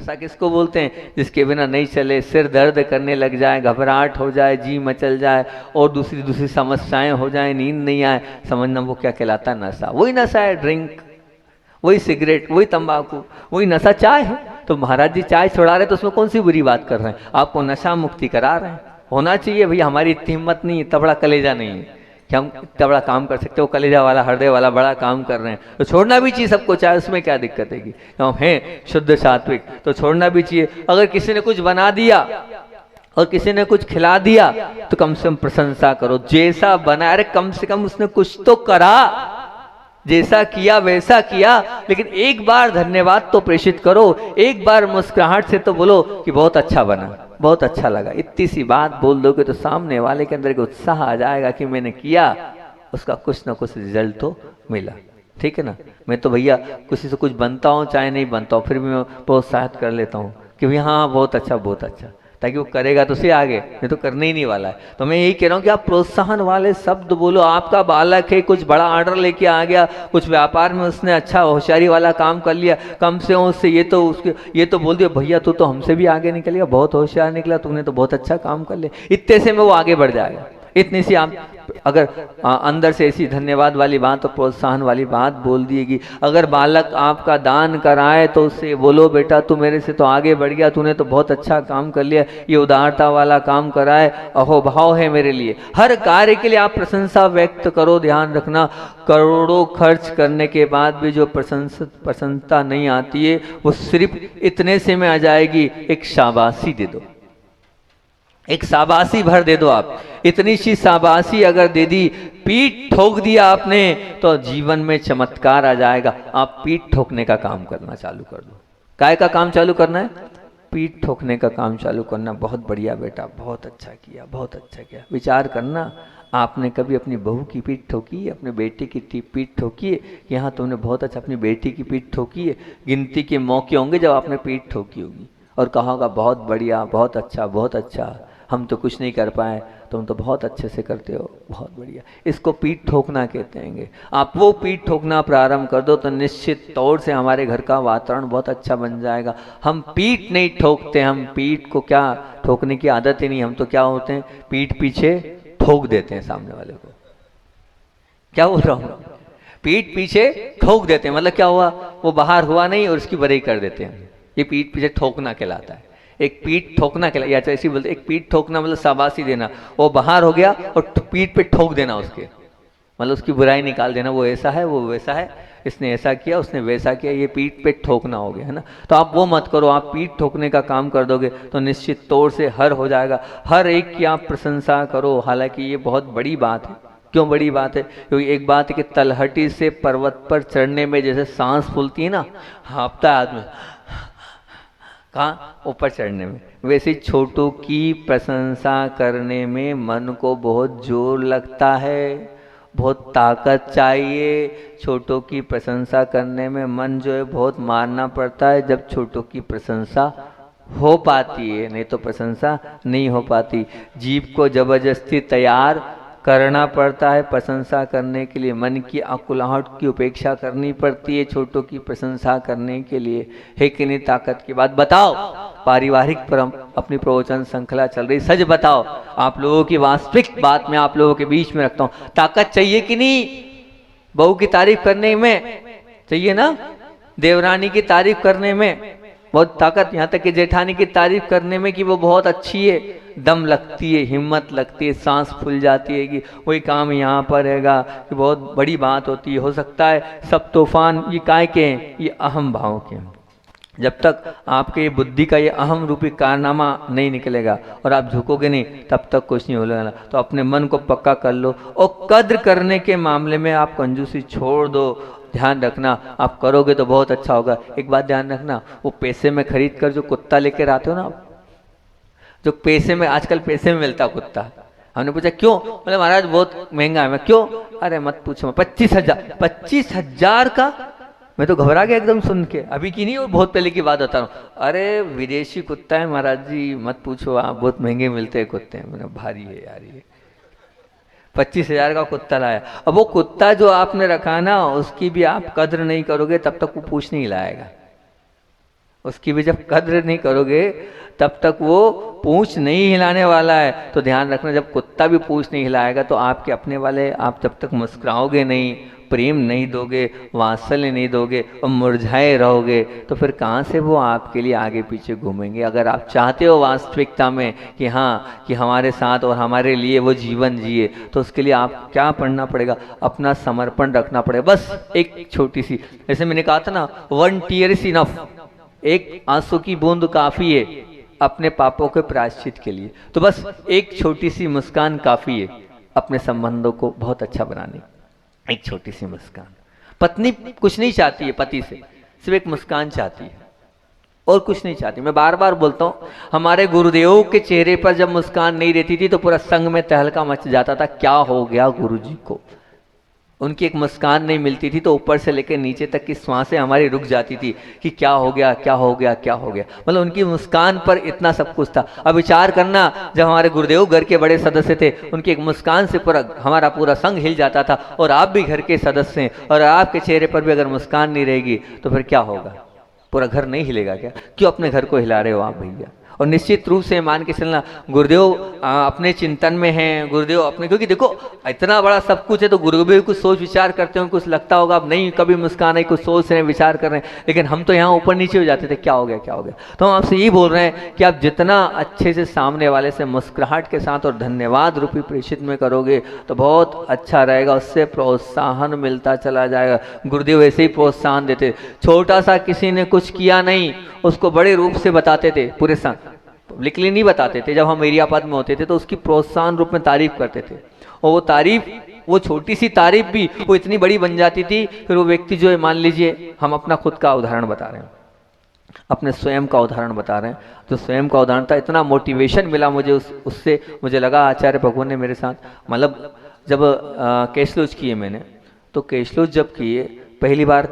नशा किसको बोलते हैं? जिसके बिना नहीं चले, सिर दर्द करने लग जाए, घबराहट हो जाए, जी मचल जाए और दूसरी दूसरी समस्याएं हो जाए, नींद नहीं आए, समझना वो क्या कहलाता है? नशा। वही नशा है ड्रिंक, वही सिगरेट, वही तंबाकू, वही नशा चाय है। तो महाराज जी चाय छुड़ा रहे तो उसमें कौन सी बुरी बात कर रहे हैं? आपको नशा मुक्ति करा रहे हैं। होना चाहिए भैया, हमारी इतनी हिम्मत नहीं है, इतना बड़ा कलेजा नहीं है कि हम इतना बड़ा काम कर सकते हो। कलेजा वाला, हृदय वाला बड़ा काम कर रहे हैं तो छोड़ना भी चाहिए सबको, चाहे उसमें क्या दिक्कत है कि हम हैं शुद्ध सात्विक, तो छोड़ना भी चाहिए। अगर किसी ने कुछ बना दिया और किसी ने कुछ खिला दिया तो कम से कम प्रशंसा करो, जैसा बना, अरे कम से कम उसने कुछ तो करा, जैसा किया वैसा किया, लेकिन एक बार धन्यवाद तो प्रेषित करो, एक बार मुस्कुराहट से तो बोलो कि बहुत अच्छा बना, बहुत अच्छा लगा। इतनी सी बात बोल दोगे तो सामने वाले के अंदर एक उत्साह आ जाएगा कि मैंने किया, उसका कुछ ना कुछ रिजल्ट तो मिला। ठीक है ना? मैं तो भैया किसी से कुछ बनता हूँ चाहे नहीं बनता हूँ, फिर भी मैं प्रोत्साहित कर लेता हूँ कि भैया हाँ बहुत अच्छा बहुत अच्छा, ताकि वो करेगा तो उसे आगे, नहीं तो करने ही नहीं वाला है। तो मैं यही कह रहा हूँ कि आप प्रोत्साहन वाले शब्द बोलो। आपका बालक है, कुछ बड़ा ऑर्डर लेके आ गया, कुछ व्यापार में उसने अच्छा होशियारी वाला काम कर लिया, कम से कम उससे ये तो बोल दिया भैया तू तो हमसे भी आगे निकल गया, बहुत होशियार निकला, तूने तो बहुत अच्छा काम कर लिया, इतने से में वो आगे बढ़ जाएगा। इतनी सी आप अगर अंदर से ऐसी धन्यवाद वाली बात और प्रोत्साहन वाली बात बोल दिएगी। अगर बालक आपका दान कराए तो उससे बोलो बेटा तू मेरे से तो आगे बढ़ गया, तूने तो बहुत अच्छा काम कर लिया, ये उदारता वाला काम कराए, अहोभाव है मेरे लिए। हर कार्य के लिए आप प्रशंसा व्यक्त करो। ध्यान रखना, करोड़ों खर्च करने के बाद भी जो प्रशंसा नहीं आती है वो सिर्फ इतने से में आ जाएगी, एक शाबाशी दे दो, एक शाबाशी भर दे दो। आप इतनी सी शाबाशी अगर दे दी, पीठ ठोक दिया आपने, तो जीवन में चमत्कार आ जाएगा। आप पीठ ठोकने का काम करना चालू कर दो। काय का काम चालू करना है? पीठ ठोकने का काम चालू करना। बहुत बढ़िया बेटा, बहुत अच्छा किया, बहुत अच्छा किया। विचार करना, आपने कभी अपनी बहू की पीठ ठोकी है? अपने बेटे की पीठ ठोकी है? कि हाँ तुमने बहुत अच्छा अपनी बेटी की पीठ ठोकी है? गिनती के मौके होंगे जब आपने पीठ ठोकी होगी और कहा होगा बहुत बढ़िया, बहुत अच्छा, बहुत अच्छा, हम तो कुछ नहीं कर पाए, तुम तो बहुत अच्छे से करते हो, बहुत बढ़िया। इसको पीठ ठोकना कहते हैं। आप वो पीठ ठोकना प्रारंभ कर दो तो निश्चित तौर से हमारे घर का वातावरण बहुत अच्छा बन जाएगा। हम पीठ नहीं ठोकते, हम पीठ को क्या ठोकने की आदत ही नहीं, हम तो क्या होते हैं, पीठ पीछे ठोक देते हैं सामने वाले को। क्या बोल रहा हूँ? पीठ पीछे ठोक देते हैं, मतलब क्या हुआ, वो बाहर हुआ नहीं और उसकी बड़ाई कर देते हैं। ये पीठ पीछे ठोकना कहलाता है। एक पीठ ठोकना कहला, या तो ऐसी बोलते, एक पीठ ठोकना मतलब शाबाशी देना, वो बाहर हो गया और पीठ पे ठोक देना उसके, मतलब उसकी बुराई निकाल देना, वो ऐसा है, वो वैसा है, इसने ऐसा किया, उसने वैसा किया, ये पीठ पे ठोकना हो गया, है ना। तो आप वो मत करो, आप पीठ ठोकने का काम कर दोगे तो निश्चित तौर से हर हो जाएगा। हर एक की आप प्रशंसा करो। हालांकि ये बहुत बड़ी बात है। क्यों बड़ी बात है? क्योंकि एक बात है कि तलहटी से पर्वत पर चढ़ने में जैसे सांस फूलती है ना, हाँफता है आदमी कहाँ, ऊपर चढ़ने में, वैसे छोटों की प्रशंसा करने में मन को बहुत जोर लगता है, बहुत ताकत चाहिए। छोटों की प्रशंसा करने में मन जो है बहुत मारना पड़ता है, जब छोटों की प्रशंसा हो पाती है, नहीं तो प्रशंसा नहीं हो पाती। जीभ को जबरदस्ती तैयार करना पड़ता है प्रशंसा करने के लिए, मन की आकुलाहट की उपेक्षा करनी पड़ती है छोटों की प्रशंसा करने के लिए। है कि नहीं ताकत की बात? बताओ, पारिवारिक परम अपनी प्रवचन श्रृंखला चल रही, सच बताओ, आप लोगों की वास्तविक बात मैं आप लोगों के बीच में रखता हूँ। ताकत चाहिए कि नहीं? बहू की तारीफ करने में चाहिए ना, देवरानी की तारीफ करने में बहुत ताकत, यहाँ तक कि जेठानी की तारीफ करने में कि वो बहुत अच्छी है, दम लगती है, हिम्मत लगती है, सांस फूल जाती है कि वही काम यहाँ पर रहेगा, कि बहुत बड़ी बात होती है। हो सकता है सब तूफान ये काय के हैं, ये अहम भाव के हैं। जब तक आपके बुद्धि का ये अहम रूपी कारनामा नहीं निकलेगा और आप झुकोगे नहीं, तब तक कुछ नहीं होगा। तो अपने मन को पक्का कर लो और कद्र करने के मामले में आप कंजूसी छोड़ दो। ध्यान रखना, आप करोगे तो बहुत अच्छा होगा। एक बात ध्यान रखना, वो पैसे में खरीद कर जो कुत्ता लेकर आते हो ना आप, जो पैसे में, आजकल पैसे में मिलता कुत्ता, हमने पूछा क्यों, बोले महाराज बहुत महंगा है। मैं क्यों? अरे मत पूछो, 25,000, 25,000 का। मैं तो घबरा गया एकदम सुन के, अभी की नहीं, और बहुत पहले की बात बता रहा हूँ। अरे विदेशी कुत्ता है महाराज जी, मत पूछो, आप बहुत महंगे मिलते हैं कुत्ते हैं। मैंने भारी है यार ये, 25,000 का कुत्ता लाया। अब वो कुत्ता जो आपने रखा ना, उसकी भी आप कद्र नहीं करोगे तब तक वो पूछ नहीं लाएगा। उसकी भी जब कद्र नहीं करोगे तब तक वो पूंछ नहीं हिलाने वाला है। तो ध्यान रखना, जब कुत्ता भी पूंछ नहीं हिलाएगा तो आपके अपने वाले, आप जब तक मुस्कुराओगे नहीं, प्रेम नहीं दोगे, वात्सल्य नहीं दोगे और मुरझाए रहोगे तो फिर कहाँ से वो आपके लिए आगे पीछे घूमेंगे। अगर आप चाहते हो वास्तविकता में कि हाँ कि हमारे साथ और हमारे लिए वो जीवन जिए, तो उसके लिए आप क्या पढ़ना पड़ेगा, अपना समर्पण रखना पड़ेगा। बस एक छोटी सी, जैसे मैंने कहा था ना, 1 tear इज इनफ, एक आंसू की बूंद काफी है अपने पापों के प्रायश्चित के लिए। तो बस एक छोटी सी मुस्कान काफी है अपने संबंधों को बहुत अच्छा बनाने। एक छोटी सी मुस्कान, पत्नी कुछ नहीं चाहती है पति से, सिर्फ एक मुस्कान चाहती है और कुछ नहीं चाहती। मैं बार बार बोलता हूँ, हमारे गुरुदेव के चेहरे पर जब मुस्कान नहीं रहती थी तो पूरा संघ में तहलका मच जाता था, क्या हो गया गुरु जी को। उनकी एक मुस्कान नहीं मिलती थी तो ऊपर से लेकर नीचे तक की श्वासें हमारी रुक जाती थी कि क्या हो गया, क्या हो गया, क्या हो गया। मतलब उनकी मुस्कान पर इतना सब कुछ था। अब विचार करना, जब हमारे गुरुदेव घर के बड़े सदस्य थे, उनकी एक मुस्कान से पूरा हमारा पूरा संघ हिल जाता था। और आप भी घर के सदस्य हैं और आपके चेहरे पर भी अगर मुस्कान नहीं रहेगी तो फिर क्या होगा, पूरा घर नहीं हिलेगा क्या? क्यों अपने घर को हिला रहे हो आप भैया? और निश्चित रूप से मान के चलना, गुरुदेव अपने चिंतन में हैं, गुरुदेव अपने, क्योंकि देखो इतना बड़ा सब कुछ है तो गुरुदेव कुछ सोच विचार करते हो, कुछ लगता होगा अब नहीं कभी मुस्कान है, कुछ सोच रहे हैं, विचार कर रहे हैं, लेकिन हम तो यहाँ ऊपर नीचे हो जाते थे, क्या हो गया, क्या हो गया। तो हम आपसे यही बोल रहे हैं कि आप जितना अच्छे से सामने वाले से मुस्कुराहट के साथ और धन्यवाद रूपी प्रेषित में करोगे तो बहुत अच्छा रहेगा, उससे प्रोत्साहन मिलता चला जाएगा। गुरुदेव ऐसे ही प्रोत्साहन देते, छोटा सा किसी ने कुछ किया नहीं उसको बड़े रूप से बताते थे, पूरे संग पब्लिकली नहीं बताते थे। जब हम एरिया पद में होते थे तो उसकी प्रोत्साहन रूप में तारीफ करते थे, और वो तारीफ, वो छोटी सी तारीफ भी वो इतनी बड़ी बन जाती थी। फिर वो व्यक्ति जो है, मान लीजिए हम अपना खुद का उदाहरण बता रहे हैं, अपने स्वयं का उदाहरण बता रहे हैं, जो स्वयं का उदाहरण था, इतना मोटिवेशन मिला मुझे उससे। मुझे लगा आचार्य भगवान ने मेरे साथ, मतलब जब कैशलोज किए मैंने, तो कैशलोज जब किए पहली बार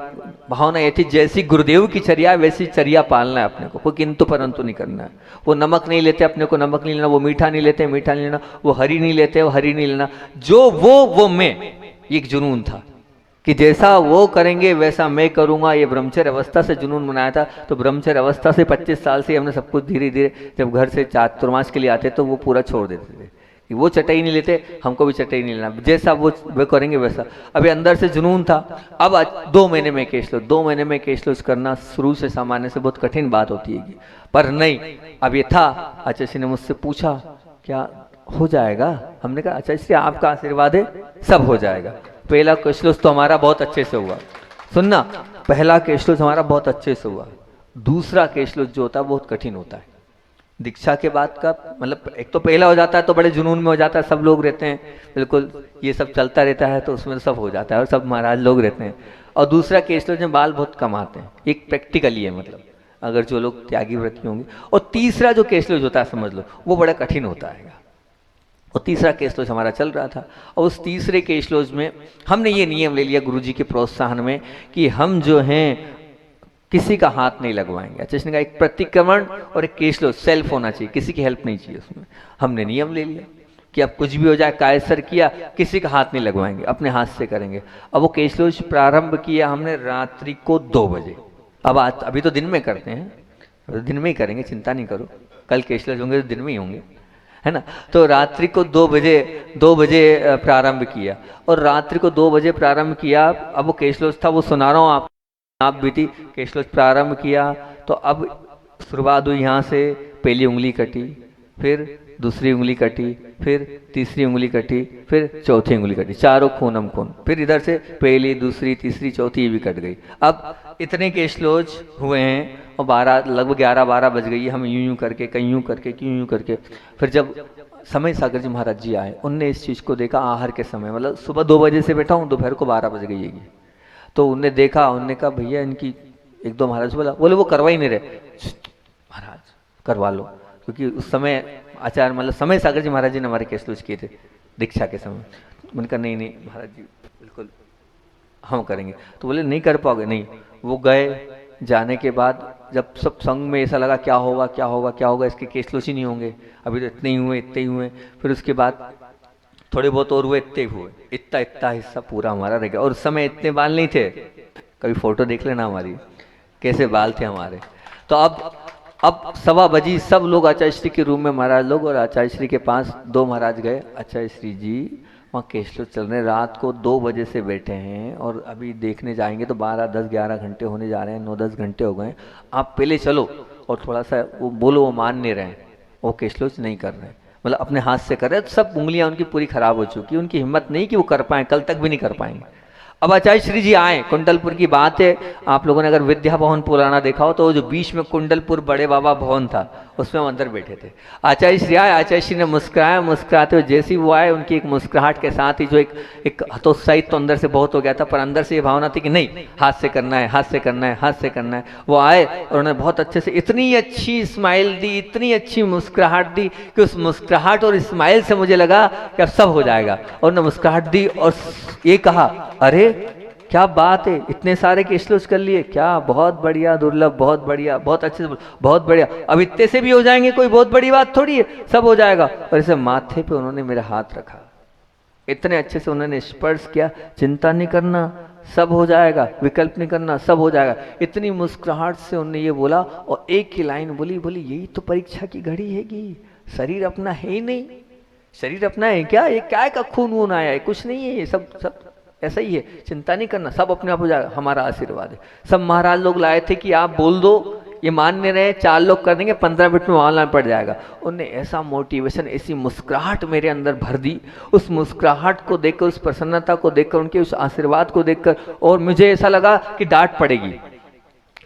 भावना ये थी जैसी गुरुदेव की चर्या वैसी चर्या पालना है अपने को, कोई किंतु परंतु नहीं करना है। वो नमक नहीं लेते, अपने को नमक नहीं लेना, वो मीठा नहीं लेते, मीठा नहीं लेना, वो हरी नहीं लेते, वो हरी नहीं लेना, जो वो मैं, एक जुनून था कि जैसा वो करेंगे वैसा मैं करूंगा। ये ब्रह्मचर्य अवस्था से जुनून बनाया था। तो ब्रह्मचर्य अवस्था से 25 साल से हमने सब कुछ धीरे धीरे, जब घर से चातुर्मास के लिए आते तो वो पूरा छोड़ देते थे कि वो चटाई नहीं लेते, हमको भी चटाई नहीं लेना, जैसा वो करेंगे वैसा। अभी अंदर से जुनून था। अब 2 महीने में कैशलोज, 2 महीने में कैशलोज करना शुरू से सामान्य से बहुत कठिन बात होती है, पर नहीं, अब ये था। आचार्य ने मुझसे पूछा क्या हो जाएगा, हमने कहा आचार्य आपका आशीर्वाद है, सब हो जाएगा। पहला कैशलोज तो हमारा बहुत अच्छे से हुआ, सुनना, पहला कैशलोज हमारा बहुत अच्छे से हुआ। दूसरा कैशलोज जो होता है बहुत कठिन होता है। दीक्षा के बाद का, मतलब एक तो पहला हो जाता है तो बड़े जुनून में हो जाता है, सब लोग रहते हैं, बिल्कुल ये सब चलता रहता है तो उसमें सब हो जाता है और सब महाराज लोग रहते हैं। और दूसरा कैशलोज में बाल बहुत कम आते हैं, एक प्रैक्टिकली है, मतलब अगर जो लोग त्यागी व्रती होंगे। और तीसरा जो कैशलोज होता है समझ लो वो बड़ा कठिन होता है। और तीसरा कैशलोज हमारा चल रहा था, और उस तीसरे कैशलोज में हमने ये नियम ले लिया गुरुजी के प्रोत्साहन में कि हम जो हैं किसी का हाथ नहीं लगवाएंगे। अच्छा, इसने कहा एक प्रतिक्रमण और एक कैशलोज सेल्फ होना चाहिए, किसी की हेल्प नहीं चाहिए उसमें। हमने नियम ले लिया कि अब कुछ भी हो जाए, कायसर किया, किसी का हाथ नहीं लगवाएंगे, अपने हाथ से करेंगे। अब वो कैशलोज प्रारंभ किया हमने रात्रि को 2 बजे। अब अभी तो दिन में करते हैं, दिन में ही करेंगे, चिंता नहीं करो, कल कैशलोज होंगे तो दिन में ही होंगे, है ना। तो रात्रि को 2 बजे प्रारंभ किया, और रात्रि को 2 बजे प्रारंभ किया। अब वो कैशलोज था, वो सुना रहा हूँ आप भी थी। कैशलोज प्रारंभ किया तो अब शुरुआत हुई, यहाँ से पहली उंगली कटी, फिर दूसरी उंगली कटी, फिर तीसरी उंगली कटी, फिर चौथी उंगली कटी, चारों खूनम खून। फिर इधर से पहली, दूसरी, तीसरी, चौथी भी कट गई। अब इतने कैशलोज हुए हैं और 12, लगभग 11-12 बज गई। हम यूं करके, कहीं यूं करके, क्यों यूं करके। फिर जब समय सागर जी महाराज जी आए, उनने इस चीज़ को देखा, आहार के समय, मतलब सुबह 2 बजे से बैठा हूँ, दोपहर को 12 बज गई है। तो उनने देखा, उनने कहा भैया इनकी, 1-2 महाराज बोले वो करवा ही नहीं रहे। महाराज करवा लो, क्योंकि उस समय आचार्य, मतलब समय सागर जी महाराज जी ने हमारे कैशलोज किए थे दीक्षा के समय। मैंने कहा नहीं नहीं महाराज जी बिल्कुल हम करेंगे। तो बोले नहीं कर पाओगे, नहीं। वो गए, जाने के बाद जब सब संघ में ऐसा लगा क्या होगा, क्या होगा, क्या होगा, इसके कैशलोज ही नहीं होंगे, अभी तो इतने ही हुए, इतने ही हुए। फिर उसके बाद थोड़े बहुत और हुए, इतने हुए, इतना हिस्सा पूरा हमारा रह गया। और उस समय इतने बाल नहीं थे, कभी फोटो देख लेना हमारी, कैसे बाल थे हमारे। तो अब 1:15 सब लोग आचार्य श्री के रूम में महाराज लोग और आचार्य श्री के पास 2 महाराज गए। आचार्य श्री जी वहाँ केशलो चल रहे, रात को 2 बजे से बैठे हैं और अभी देखने जाएंगे तो 12, 10, 11 घंटे होने जा रहे हैं, 9, 10 घंटे हो गए। आप पहले चलो और थोड़ा सा वो बोलो, वो मान नहीं रहे, वो केशलो नहीं कर रहे, मतलब अपने हाथ से कर रहे हैं। तो सब उंगलियां उनकी पूरी खराब हो चुकी, उनकी हिम्मत नहीं कि वो कर पाए, कल तक भी नहीं कर पाएंगे। अब आचार्य श्री जी आए, कुंडलपुर की बात है, आप लोगों ने अगर विद्या भवन पुराना देखा हो तो वो जो बीच में कुंडलपुर बड़े बाबा भवन था उसमें हम अंदर बैठे थे। आचार्य श्री आए, आचार्य श्री ने मुस्कुराया, मुस्कुराते हुए जैसे ही वो आए उनकी एक मुस्कुराहट के साथ ही जो एक हतोत्साहित तो अंदर से बहुत हो गया था, पर अंदर से ये भावना थी कि नहीं, हाथ से करना है, हाथ से करना है, हाथ से करना है। वो आए और उन्होंने बहुत अच्छे से इतनी अच्छी स्माइल दी, इतनी अच्छी मुस्कुराहट दी कि उस मुस्कुराहट और स्माइल से मुझे लगा कि अब सब हो जाएगा। और उन्होंने मुस्कुराहट दी और ये कहा, अरे क्या बात है, इतने सारे केशलोच कर लिए, क्या बहुत बढ़िया, दुर्लभ, बहुत बढ़िया, बहुत अच्छे से, बहुत बढ़िया, अब इतने से भी हो जाएंगे, कोई बहुत बड़ी बात थोड़ी है, सब हो जाएगा। और इसे माथे पे उन्होंने मेरा हाथ रखा, इतने अच्छे से उन्होंने स्पर्श किया, चिंता नहीं करना, सब हो जाएगा, विकल्प नहीं करना, सब हो जाएगा। इतनी मुस्कुराहट से उन्होंने ये बोला और एक ही लाइन बोली, यही तो परीक्षा की घड़ी हैगी, शरीर अपना है ही नहीं, शरीर अपना है क्या, ये क्या का खून वून आया है, कुछ नहीं है, ये सब ऐसा ही है, चिंता नहीं करना, सब अपने आप हो जाएगा, हमारा आशीर्वाद है। सब महाराज लोग लाए थे कि आप बोल दो, ये मान नहीं रहे, 4 लोग कर देंगे, 15 मिनट में ऑनलाइन पड़ जाएगा। उनने ऐसा मोटिवेशन, ऐसी मुस्कुराहट मेरे अंदर भर दी। उस मुस्कुराहट को देखकर, उस प्रसन्नता को देखकर, उनके उस आशीर्वाद को देखकर, और मुझे ऐसा लगा कि डांट पड़ेगी।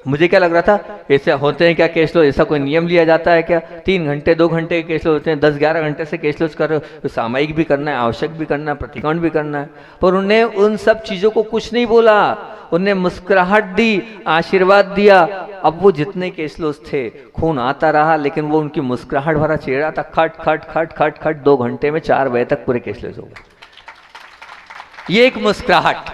मुझे क्या लग रहा था, ऐसे होते हैं क्या केशलो, ऐसा कोई नियम लिया जाता है क्या, 3 घंटे 2 घंटे के केशलो होते हैं, 10-11 घंटे से केशलोच कर रहे हो, तो सामयिक भी करना है, आवश्यक भी करना है, प्रतिकोण भी करना है। पर उन्हें उन सब चीज़ों को कुछ नहीं बोला, उन्हें मुस्कुराहट दी, आशीर्वाद दिया। अब वो जितने केशलोच थे, खून आता रहा, लेकिन वो उनकी मुस्कुराहट भरा चेहरा था, खट खट खट खट खट 2 घंटे में 4 बजे तक पूरे केशलोच हो गए। ये एक मुस्कुराहट,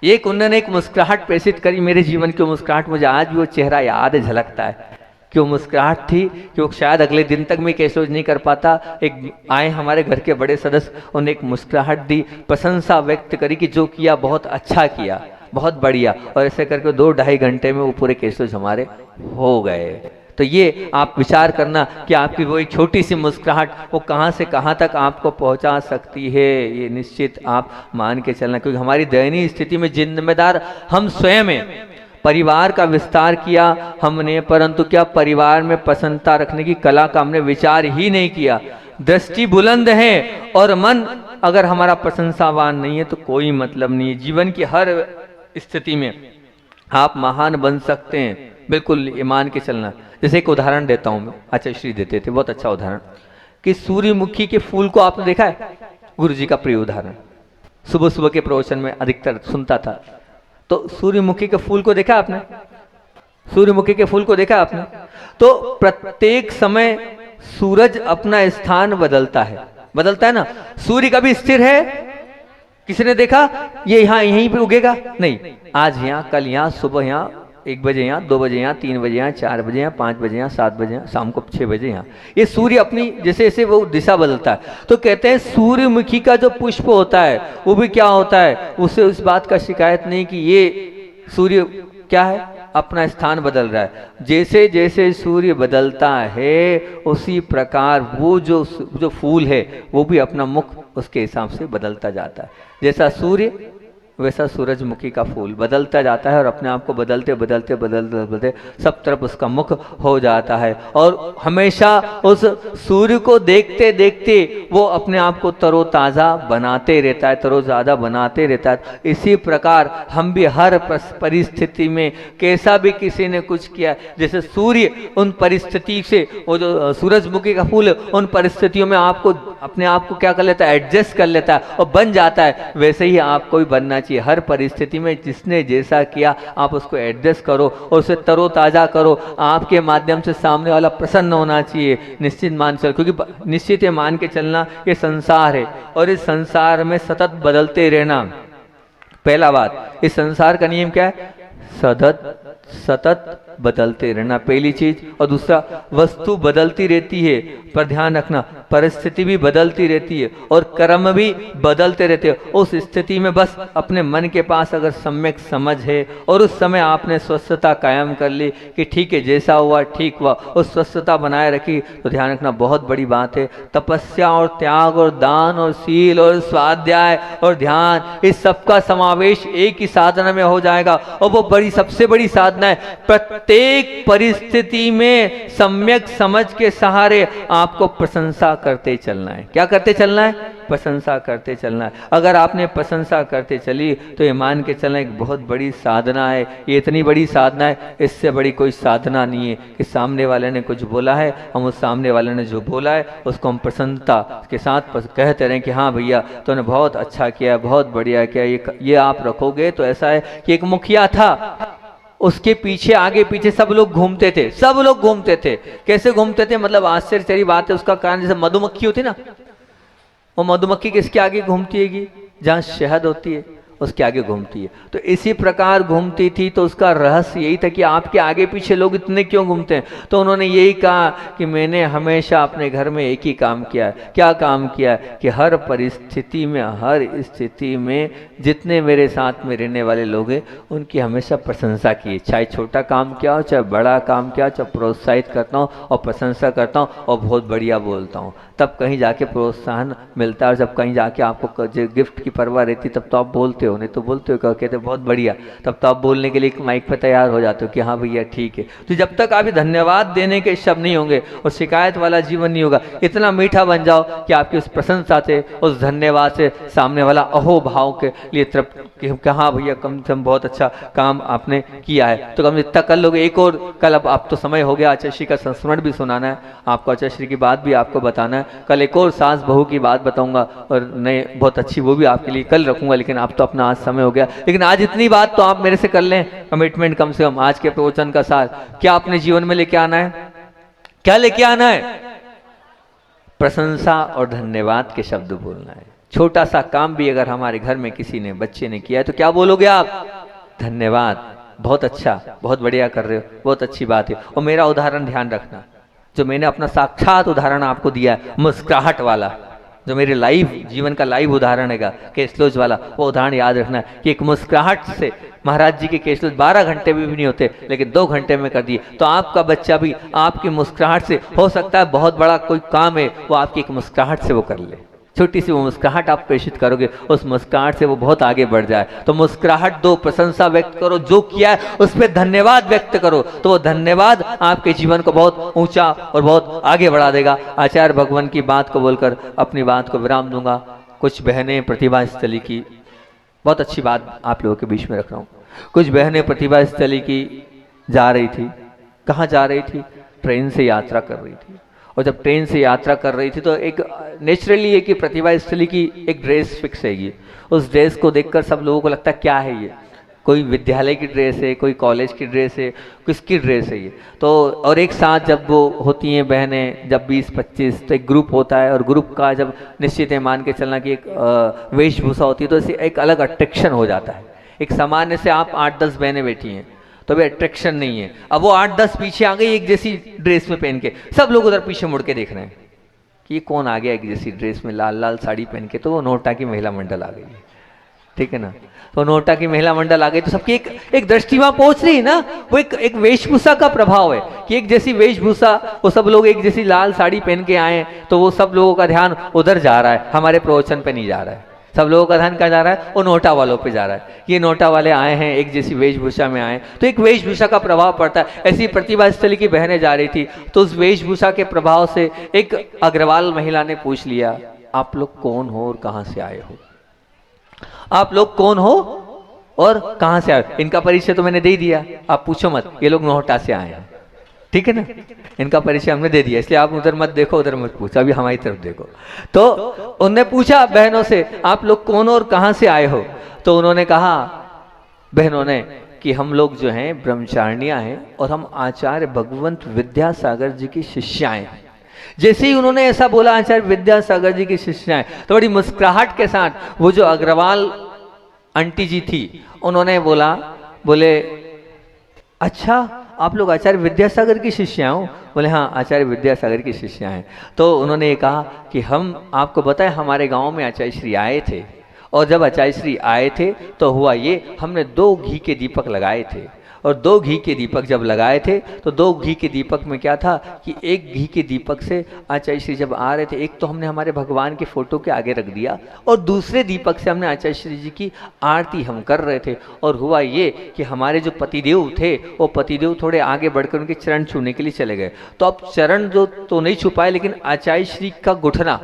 उन्होंने एक मुस्कुराहट प्रेषित करी मेरे जीवन की। मुस्कुराहट मुझे आज भी वो चेहरा याद है, झलकता है कि वो मुस्कुराहट थी कि वो शायद अगले दिन तक मैं केशलोच नहीं कर पाता। एक आए हमारे घर के बड़े सदस्य, उन्हें एक मुस्कुराहट दी, प्रशंसा व्यक्त करी कि जो किया बहुत अच्छा किया, बहुत बढ़िया, और ऐसे करके 2-2.5 घंटे में वो पूरे केशलोच हमारे हो गए। तो ये आप विचार करना कि आपकी वो एक छोटी सी मुस्कुराहट वो कहाँ से कहाँ तक आपको पहुँचा सकती है, ये निश्चित आप मान के चलना। क्योंकि हमारी दयनीय स्थिति में जिम्मेदार हम स्वयं हैं। परिवार का विस्तार किया हमने, परंतु क्या परिवार में प्रसन्नता रखने की कला का हमने विचार ही नहीं किया। दृष्टि बुलंद है और मन अगर हमारा प्रशंसावान नहीं है तो कोई मतलब नहीं है। जीवन की हर स्थिति में आप महान बन सकते हैं, बिल्कुल ईमान के चलना। जैसे एक उदाहरण देता हूं मैं, आचार्य श्री देते थे बहुत अच्छा उदाहरण, कि सूर्यमुखी के फूल को आपने देखा है, गुरु जी का प्रिय उदाहरण, सुबह सुबह के प्रवचन में अधिकतर सुनता था। तो सूर्यमुखी के फूल को देखा आपने, सूर्यमुखी के फूल को देखा आपने। तो प्रत्येक समय सूरज अपना स्थान बदलता है ना। सूर्य कभी स्थिर है, किसी ने देखा ये यहाँ यहीं पे उगेगा, नहीं, आज यहाँ, कल यहाँ, सुबह यहाँ 1 बजे यहाँ, 2 बजे यहाँ, 3 बजे यहाँ, 4 बजे यहाँ, 5 बजे यहाँ, 7 बजे यहाँ, शाम को 6 बजे यहाँ। ये सूर्य अपनी जैसे जैसे वो दिशा बदलता है। तो कहते हैं सूर्यमुखी का जो पुष्प होता है वो भी क्या होता है, उसे उस बात का शिकायत नहीं कि ये सूर्य क्या है, अपना स्थान बदल रहा है। जैसे जैसे सूर्य बदलता है उसी प्रकार वो जो फूल है वो भी अपना मुख उसके हिसाब से बदलता जाता है। जैसा सूर्य वैसा सूरजमुखी का फूल बदलता जाता है और अपने आप को बदलते बदलते बदलते बदलते सब तरफ उसका मुख हो जाता है। और हमेशा उस सूर्य को देखते देखते वो अपने आप को तरोताज़ा बनाते रहता है, तरोताज़ा बनाते रहता है। इसी प्रकार हम भी हर परिस्थिति में कैसा भी किसी ने कुछ किया, जैसे सूर्य उन परिस्थिति से, वो जो सूरजमुखी का फूल है उन परिस्थितियों में आपको अपने आप को क्या कर लेता है, एडजस्ट कर लेता है और बन जाता है। वैसे ही आपको भी बनना चाहिए। हर परिस्थिति में जिसने जैसा किया आप उसको एडजस्ट करो और उसे तरोताजा करो। आपके माध्यम से सामने वाला प्रसन्न होना चाहिए, निश्चित मान चल, क्योंकि निश्चित ये मान के चलना ये संसार है और इस संसार में सतत बदलते रहना। पहला बात, इस संसार का नियम क्या है, सतत सतत बदलते रहना, पहली चीज। और दूसरा, वस्तु बदलती रहती है, पर ध्यान रखना परिस्थिति भी बदलती रहती है और कर्म भी बदलते रहते हैं। उस स्थिति में बस अपने मन के पास अगर सम्यक समझ है और उस समय आपने स्वस्थता कायम कर ली कि ठीक है जैसा हुआ ठीक हुआ, उस स्वस्थता बनाए रखी, तो ध्यान रखना बहुत बड़ी बात है। तपस्या और त्याग और दान और शील और स्वाध्याय और ध्यान, इस सब का समावेश एक ही साधना में हो जाएगा। और वो बड़ी सबसे बड़ी साधना है, प्रत्येक परिस्थिति में सम्यक समझ के सहारे आपको प्रशंसा करते चलना है। क्या करते चलना है? प्रशंसा करते चलना है। अगर आपने प्रशंसा करते चली तो ये मान के चलना एक बहुत बड़ी साधना है। ये इतनी बड़ी साधना है, इससे बड़ी कोई साधना नहीं है कि सामने वाले ने कुछ बोला है, हम उस सामने वाले ने जो बोला है उसको हम प्रसन्नता के साथ कहते रहें कि हाँ भैया तूने बहुत अच्छा किया, बहुत बढ़िया किया, ये आप रखोगे तो ऐसा है कि एक मुखिया था, उसके पीछे आगे पीछे सब लोग घूमते थे, सब लोग घूमते थे। कैसे घूमते थे? मतलब आश्चर्य बात है, उसका कारण जैसे मधुमक्खी होती ना, वो मधुमक्खी किसके आगे घूमती है? जहाँ शहद होती है उसके आगे घूमती है। तो इसी प्रकार घूमती थी। तो उसका रहस्य यही था कि आपके आगे पीछे लोग इतने क्यों घूमते हैं? तो उन्होंने यही कहा कि मैंने हमेशा अपने घर में एक ही काम किया है। क्या काम किया है? कि हर परिस्थिति में, हर स्थिति में जितने मेरे साथ में रहने वाले लोग हैं उनकी हमेशा प्रशंसा की, चाहे छोटा काम किया हो चाहे बड़ा काम किया हो, चाहे प्रोत्साहित करता हूँ और प्रशंसा करता हूँ और बहुत बढ़िया बोलता हूँ, तब कहीं जाके प्रोत्साहन मिलता है। और जब कहीं जाके आपको गिफ्ट की परवाह रहती तब तो आप बोलते हो, नहीं तो बोलते हो, कहते बहुत बढ़िया, तब तो आप बोलने के लिए एक माइक पर तैयार हो जाते हो कि हाँ भैया ठीक है। तो जब तक आप धन्यवाद देने के शब्द नहीं होंगे और शिकायत वाला जीवन नहीं होगा, इतना मीठा बन जाओ कि आपकी उस प्रशंसा से, उस धन्यवाद से सामने वाला अहो भाव के लिए तृप्त कि हाँ भैया कम से कम बहुत अच्छा काम आपने किया है। तो कम इतना कर लोगे। एक और कल, अब आप तो समय हो गया आचार्य श्री का संस्मरण भी सुनाना है आपको, आचार्य श्री की बात भी आपको बताना है। कल एक और सास बहू की बात बताऊंगा और नए बहुत अच्छी, वो भी आपके लिए कल रखूंगा। लेकिन आप तो अपना आज समय हो गया, लेकिन आज इतनी बात तो आप मेरे से कर लें, कमिटमेंट कम से कम आज के प्रवचन का सार क्या अपने जीवन में लेके आना है? क्या लेके आना है? प्रशंसा और धन्यवाद के शब्द बोलना है। छोटा सा काम भी अगर हमारे घर में किसी ने, बच्चे ने किया है तो क्या बोलोगे आप? धन्यवाद, बहुत अच्छा, बहुत बढ़िया कर रहे हो, बहुत अच्छी बात है। और मेरा उदाहरण ध्यान रखना, जो मैंने अपना साक्षात उदाहरण आपको दिया है, मुस्कुराहट वाला, जो मेरे लाइव जीवन का लाइव उदाहरण है केसलोज वाला, वो उदाहरण याद रखना है कि एक मुस्कुराहट से महाराज जी के केसलोज 12 घंटे में भी नहीं होते, लेकिन 2 घंटे में कर दिए। तो आपका बच्चा भी आपकी मुस्कुराहट से, हो सकता है बहुत बड़ा कोई काम है वो आपकी एक मुस्कुराहट से वो कर ले। छोटी सी वो मुस्कुराहट आप प्रेषित करोगे, उस मुस्कुराहट से वो बहुत आगे बढ़ जाए। तो मुस्कुराहट दो, प्रशंसा व्यक्त करो, जो किया है उस पर धन्यवाद व्यक्त करो, तो वो धन्यवाद आपके जीवन को बहुत ऊंचा और बहुत आगे बढ़ा देगा। आचार्य भगवान की बात को बोलकर अपनी बात को विराम दूंगा। कुछ बहनें प्रतिभा स्थली की, बहुत अच्छी बात आप लोगों के बीच में रख रहा हूँ। कुछ बहनें प्रतिभा स्थली की जा रही थी। कहाँ जा रही थी? ट्रेन से यात्रा कर रही थी। और जब ट्रेन से यात्रा कर रही थी तो एक नेचुरली है कि प्रतिभा स्थली की एक ड्रेस फिक्स है। उस ड्रेस को देखकर सब लोगों को लगता है क्या है ये, कोई विद्यालय की ड्रेस है, कोई कॉलेज की ड्रेस है, किसकी ड्रेस है ये। तो और एक साथ जब वो होती हैं बहनें, जब 20-25 तो एक ग्रुप होता है, और ग्रुप का जब निश्चित है मान के चलना कि एक वेशभूषा होती है, तो इससे एक अलग अट्रैक्शन हो जाता है। एक सामान्य से आप 8-10 बहनें बैठी हैं तो भी अट्रैक्शन नहीं है। अब वो 8-10 पीछे आ गई एक जैसी ड्रेस में पहन के, सब लोग उधर पीछे मुड़ के देख रहे हैं कि ये कौन आ गया एक जैसी ड्रेस में, लाल लाल साड़ी पहन के। तो वो नोटा की महिला मंडल आ गई, ठीक है ना। तो नोटा की महिला मंडल आ गई तो सबकी एक दृष्टि वहां पहुंच रही है ना। वो एक वेशभूषा का प्रभाव है कि एक जैसी वेशभूषा, वो सब लोग एक जैसी लाल साड़ी पहन के आए, तो वो सब लोगों का ध्यान उधर जा रहा है, हमारे प्रवचन पे नहीं जा रहा है। सब लोगों का ध्यान कहाँ जा रहा है? वो नोटा वालों पे जा रहा है। ये नोटा वाले आए हैं, एक जैसी वेशभूषा में आए, तो एक वेशभूषा का प्रभाव पड़ता है। ऐसी प्रतिभा स्थली की बहनें जा रही थी, तो उस वेशभूषा के प्रभाव से एक अग्रवाल महिला ने पूछ लिया, आप लोग कौन हो और कहाँ से आए हो? आप लोग कौन हो और कहाँ से आए? इनका परिचय तो मैंने दे दिया, आप पूछो मत, ये लोग नोटा से आए हैं, ठीक है ना। इनका परिचय हमने दे दिया, इसलिए आप उधर मत देखो, उधर मत पूछो, अभी हमारी तरफ देखो। तो उन्होंने पूछा बहनों से, आप लोग कौन और कहाँ से आए हो? तो उन्होंने कहा बहनों ने कि हम लोग जो हैं ब्रह्मचारिणियां हैं और हम आचार्य भगवंत विद्यासागर जी की शिष्याएं हैं। जैसे ही उन्होंने ऐसा बोला, आचार्य विद्यासागर जी की शिष्याएं, तो बड़ी मुस्कुराहट के साथ वो जो अग्रवाल आंटी जी थी, उन्होंने बोले अच्छा, आप लोग आचार्य विद्यासागर की शिष्या हो? बोले हाँ, आचार्य विद्यासागर की शिष्या हैं। तो उन्होंने ये कहा कि हम आपको बताएं, हमारे गांव में आचार्य श्री आए थे, और जब आचार्य श्री आए थे तो हुआ ये, हमने 2 घी के दीपक लगाए थे, और 2 घी के दीपक जब लगाए थे तो 2 घी के दीपक में क्या था कि एक घी के दीपक से आचार्य श्री जब आ रहे थे, एक तो हमने हमारे भगवान के फोटो के आगे रख दिया, और दूसरे दीपक से हमने आचार्य श्री जी की आरती हम कर रहे थे। और हुआ ये कि हमारे जो पतिदेव थे, वो पतिदेव थोड़े आगे बढ़कर उनके चरण छूने के लिए चले गए। तो अब चरण जो तो नहीं छू पाए, लेकिन आचार्य श्री का घुटना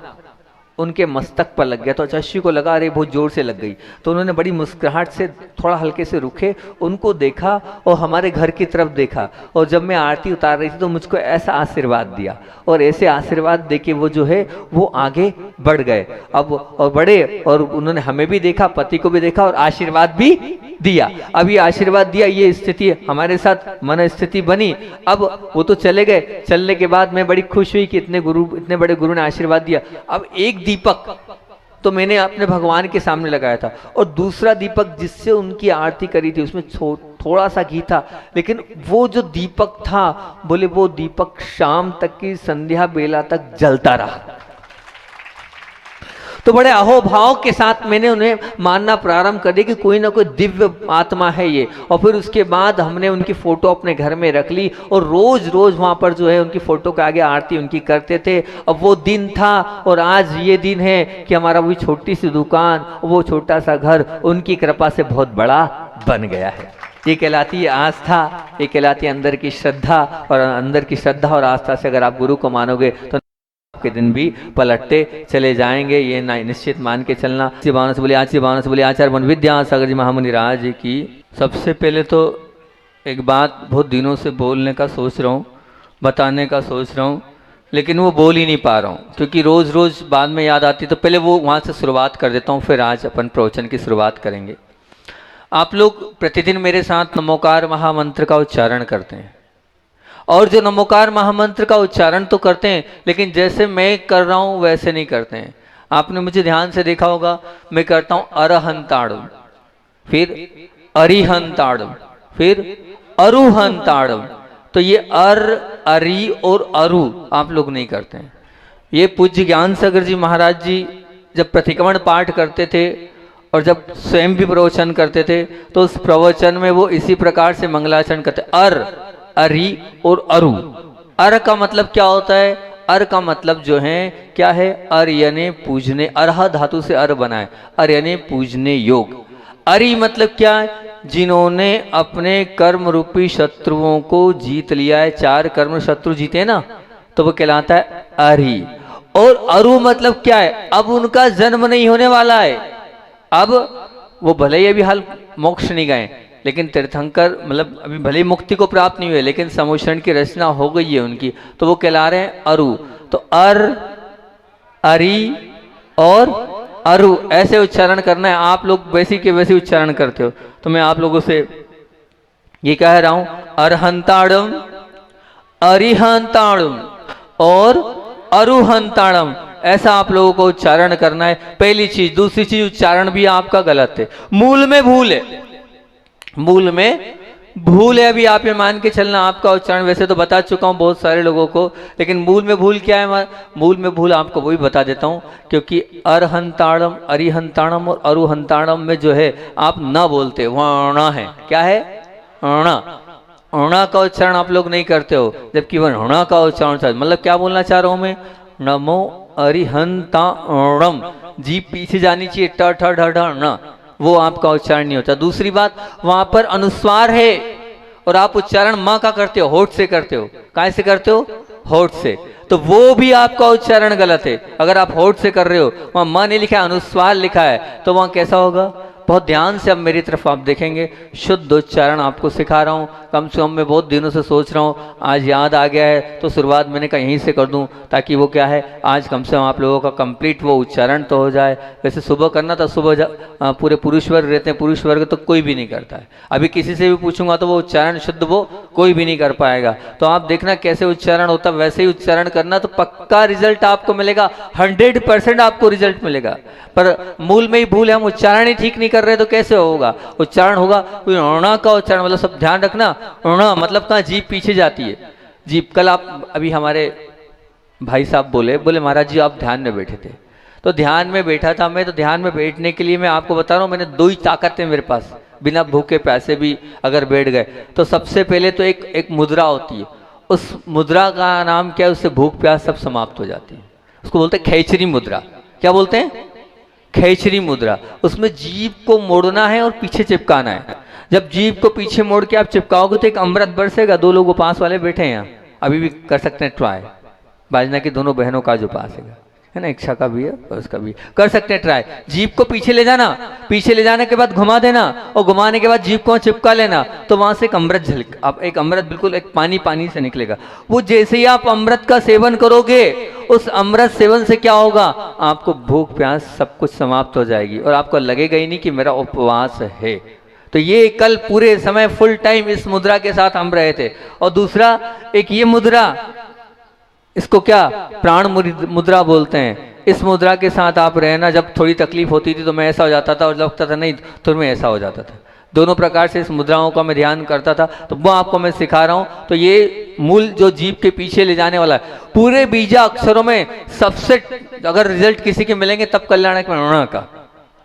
उनके मस्तक पर लग गया। तो आचार्य को लगा अरे बहुत जोर से लग गई। तो उन्होंने बड़ी मुस्कुराहट से थोड़ा हल्के से रुके, उनको देखा और हमारे घर की तरफ देखा, और जब मैं आरती उतार रही थी तो मुझको ऐसा आशीर्वाद दिया, और ऐसे आशीर्वाद देके वो जो है वो आगे बढ़ गए। अब और बड़े, और उन्होंने हमें भी देखा, पति को भी देखा, और आशीर्वाद भी दिया। अब ये आशीर्वाद दिया, ये स्थिति हमारे साथ मन स्थिति बनी। अब वो तो चले गए, चलने के बाद मैं बड़ी खुश हुई कि इतने बड़े गुरु ने आशीर्वाद दिया। अब एक दीपक तो मैंने अपने भगवान के सामने लगाया था, और दूसरा दीपक जिससे उनकी आरती करी थी उसमें थोड़ा सा घी था, लेकिन वो जो दीपक था, बोले वो दीपक शाम तक की संध्या बेला तक जलता रहा। तो बड़े अहोभाव के साथ मैंने उन्हें मानना प्रारंभ कर दिया कि कोई ना कोई दिव्य आत्मा है ये। और फिर उसके बाद हमने उनकी फोटो अपने घर में रख ली, और रोज रोज वहां पर जो है उनकी फोटो के आगे आरती उनकी करते थे। अब वो दिन था, और आज ये दिन है कि हमारा वो छोटी सी दुकान, वो छोटा सा घर उनकी कृपा से बहुत बड़ा बन गया है। ये कहलाती है आस्था, ये कहलाती है अंदर की श्रद्धा, और अंदर की श्रद्धा और आस्था से अगर आप गुरु को मानोगे तो के दिन भी पलटते चले जाएंगे, ये निश्चित मान के चलना। आज बोले आचार्य वन विद्यासागर जी महामुनि राज की। सबसे पहले तो एक बात बहुत दिनों से बोलने का सोच रहा हूँ, बताने का सोच रहा हूँ, लेकिन वो बोल ही नहीं पा रहा हूँ, क्योंकि रोज रोज बाद में याद आती। तो पहले वो वहाँ से शुरुआत कर देता हूँ, फिर आज अपन प्रवचन की शुरुआत करेंगे। आप लोग प्रतिदिन मेरे साथ नमोकार महामंत्र का उच्चारण करते हैं, और जो नमोकार महामंत्र का उच्चारण तो करते हैं, लेकिन जैसे मैं कर रहा हूं वैसे नहीं करते हैं। आपने मुझे ध्यान से देखा होगा, मैं करता हूं अरहंताड़म, फिर अरिहंताड़म, फिर अरुहंताड़म। तो ये अर, अरि और अरु आप लोग नहीं करते हैं। ये पूज्य ज्ञान सागर जी महाराज जी जब प्रतिक्रमण पाठ करते थे और जब स्वयं भी प्रवचन करते थे, तो उस प्रवचन में वो इसी प्रकार से मंगलाचरण करते, अर, अरि और अरु। अर का मतलब क्या होता है? अर का मतलब जो है क्या है? अर यानी पूजने, अरह धातु से अर बना है, अर यानी पूजने योग। अरि मतलब क्या है? जिन्होंने अपने कर्म रूपी शत्रुओं को जीत लिया है। 4 कर्म शत्रु जीते हैं ना, तो वो कहलाता है अरि। और अरु मतलब क्या है? अब उनका जन्म नहीं होने वाला है। अब वो भले ही अभी हाल मोक्ष नहीं गए, लेकिन तीर्थंकर मतलब अभी भले ही मुक्ति को प्राप्त नहीं हुए, लेकिन समुषण की रचना हो गई है उनकी, तो वो कहला रहे हैं अरु। तो अर, अरि और अरु ऐसे उच्चारण करना है। आप लोग वैसी के वैसे उच्चारण करते हो, तो मैं आप लोगों से ये कह रहा हूं, अरहंताड़म, अरिहंताड़म और अरुहंताड़म, ऐसा आप लोगों को उच्चारण करना है। पहली चीज। दूसरी चीज, उच्चारण भी आपका गलत है, मूल में भूल है, मूल में भूल है। अभी आप ये मान के चलना, आपका उच्चारण वैसे तो बता चुका हूं बहुत सारे लोगों को, लेकिन मूल में भूल क्या है? मूल में भूल आपको वही बता देता हूं, क्योंकि अरहंताड़म, अरिहंताड़म और अरुहंताड़म में जो है आप न बोलते, वहां अणा है। क्या है? अणा। अणा का उच्चारण आप लोग नहीं करते हो, जबकि वह अणा का उच्चारण था। मतलब क्या बोलना चाह रहा हूं मैं? नमो अरिहंताड़म, जीभ पीछे जानी चाहिए, ट ठ ढ ढ न, वो आपका उच्चारण नहीं होता। दूसरी बात, वहां पर अनुस्वार है और आप उच्चारण मां का करते हो, होठ से करते हो। काय से करते हो? होठ से। तो वो भी आपका उच्चारण गलत है। अगर आप होठ से कर रहे हो, वहां मां नहीं लिखा है, अनुस्वार लिखा है, तो वहां कैसा होगा? बहुत ध्यान से अब मेरी तरफ आप देखेंगे, शुद्ध उच्चारण आपको सिखा रहा हूँ। कम से कम मैं बहुत दिनों से सोच रहा हूँ, आज याद आ गया है तो शुरुआत मैंने कहा यहीं से कर दूँ, ताकि वो क्या है, आज कम से कम आप लोगों का कंप्लीट वो उच्चारण तो हो जाए। वैसे सुबह करना था, सुबह पूरे पुरुष वर्ग रहते हैं, पुरुष वर्ग तो कोई भी नहीं करता है। अभी किसी से भी पूछूंगा तो वो उच्चारण शुद्ध वो कोई भी नहीं कर पाएगा। तो आप देखना कैसे उच्चारण होता, वैसे ही उच्चारण करना, तो पक्का रिजल्ट आपको मिलेगा, 100% आपको रिजल्ट मिलेगा। पर मूल में ही भूल है, हम उच्चारण ही ठीक नहीं कर रहे तो कैसे होगा? उच्चारण होगा, ण का उच्चारण, मतलब सब ध्यान रखना, ण मतलब कहाँ जीभ पीछे जाती है। जीभ, कल आप अभी हमारे भाई साहब बोले महाराज जी आप ध्यान में बैठे थे, तो ध्यान में बैठा था मैं, तो ध्यान में बैठने के लिए मैं आपको बता रहा हूँ, मैंने दो ही ताकत है मेरे पास, बिना भूखे प्यासे भी अगर बैठ गए तो सबसे पहले तो एक मुद्रा होती है, उस मुद्रा का नाम क्या है, उससे भूख प्यास सब समाप्त हो जाती है। उसको बोलते हैं खैचरी मुद्रा। क्या बोलते हैं? खैचरी मुद्रा। उसमें जीभ को मोड़ना है और पीछे चिपकाना है। जब जीभ को पीछे मोड़ के आप चिपकाओगे तो एक अमृत बरसेगा। दो लोग उपास वाले बैठे हैं यहाँ, अभी भी कर सकते हैं ट्राई। बाजना की दोनों बहनों का जो उपास है ना, इच्छा का भी है और उसका भी कर सकते हैं ट्राई। जीभ को पीछे ले जाना, पीछे ले जाने के बाद घुमा देना, और घुमाने के बाद जीभ को चिपका लेना, तो वहां से एक अमृत झलक, आप एक अमृत बिल्कुल एक पानी पानी से निकलेगा। वो जैसे ही आप अमृत का सेवन करोगे, उस अमृत सेवन से क्या होगा, आपको भूख प्यास सब कुछ समाप्त हो जाएगी और आपको लगेगा ही नहीं कि मेरा उपवास है। तो ये कल पूरे समय फुल टाइम इस मुद्रा के साथ हम रहे थे। और दूसरा एक ये मुद्रा, इसको क्या प्राण मुद्रा बोलते हैं। इस मुद्रा के साथ आप रहना, जब थोड़ी तकलीफ होती थी तो मैं ऐसा हो जाता था और लगता था नहीं तो मैं ऐसा हो जाता था। दोनों प्रकार से इस मुद्राओं का मैं ध्यान करता था, तो वो आपको मैं सिखा रहा हूँ। तो ये मूल जो जीभ के पीछे ले जाने वाला है, पूरे बीजा अक्षरों में सबसे अगर रिजल्ट किसी के मिलेंगे तब कल्याणक में ण का,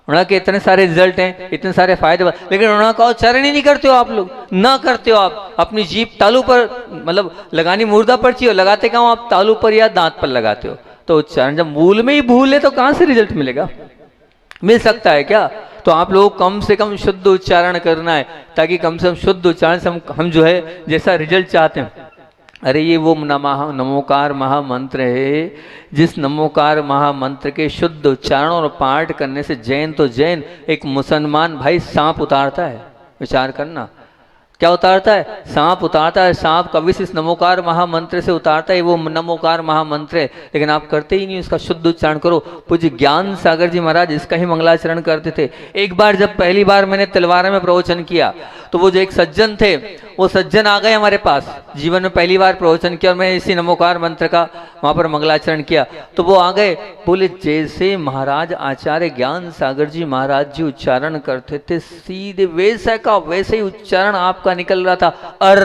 ण के इतने सारे रिजल्ट हैं, इतने सारे फायदे, लेकिन ण का उच्चारण ही नहीं करते हो आप लोग, ना करते हो आप। अपनी जीभ तालू पर, मतलब लगानी मुर्दा पर चाहिए, लगाते कहाँ आप तालू पर या दांत पर लगाते हो। तो उच्चारण जब मूल में ही भूल है तो कहाँ से रिजल्ट मिलेगा? मिल सकता है क्या? तो आप लोग कम से कम शुद्ध उच्चारण करना है, ताकि कम से कम शुद्ध उच्चारण से हम जो है जैसा रिजल्ट चाहते हैं। अरे ये वो नमोकार महामंत्र है, जिस नमोकार महामंत्र के शुद्ध उच्चारण और पाठ करने से जैन तो जैन, एक मुसलमान भाई सांप उतारता है। विचार करना, क्या उतारता है? सांप उतारता है। सांप कभी इस नमोकार महामंत्र से उतारता है, वो नमोकार महामंत्र है, लेकिन आप करते ही नहीं उसका शुद्ध उच्चारण करो। पूज्य ज्ञान सागर जी महाराज इसका ही मंगलाचरण करते थे। एक बार जब पहली बार मैंने तलवारा में प्रवचन किया, तो वो जो एक सज्जन थे, वो सज्जन आ गए हमारे पास, जीवन में पहली बार प्रवचन किया और मैं इसी नमोकार मंत्र का वहाँ पर मंगलाचरण किया। तो वो आ गए, बोले जैसे महाराज आचार्य ज्ञान सागर जी महाराज जी उच्चारण करते थे, सीधे वैसे का वैसे ही उच्चारण आपका निकल रहा था, अर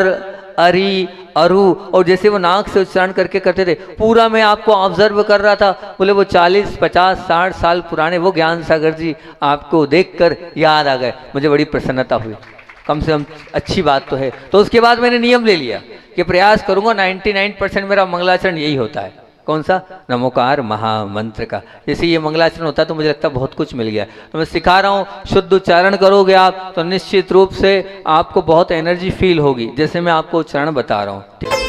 अरी अरु, और जैसे वो नाक से उच्चारण करके करते थे, पूरा मैं आपको ऑब्जर्व कर रहा था। बोले वो 40, 50, 60 साल पुराने वो ज्ञान सागर जी आपको देखकर याद आ गए। मुझे बड़ी प्रसन्नता हुई, कम से कम अच्छी बात तो है। तो उसके बाद मैंने नियम ले लिया कि प्रयास करूंगा, 99% मेरा मंगलाचरण यही होता है। कौन सा? नमोकार महामंत्र का। जैसे ये मंगलाचरण होता है तो मुझे लगता है बहुत कुछ मिल गया। तो मैं सिखा रहा हूँ, शुद्ध उच्चारण करोगे आप तो निश्चित रूप से आपको बहुत एनर्जी फील होगी, जैसे मैं आपको उच्चारण बता रहा हूँ।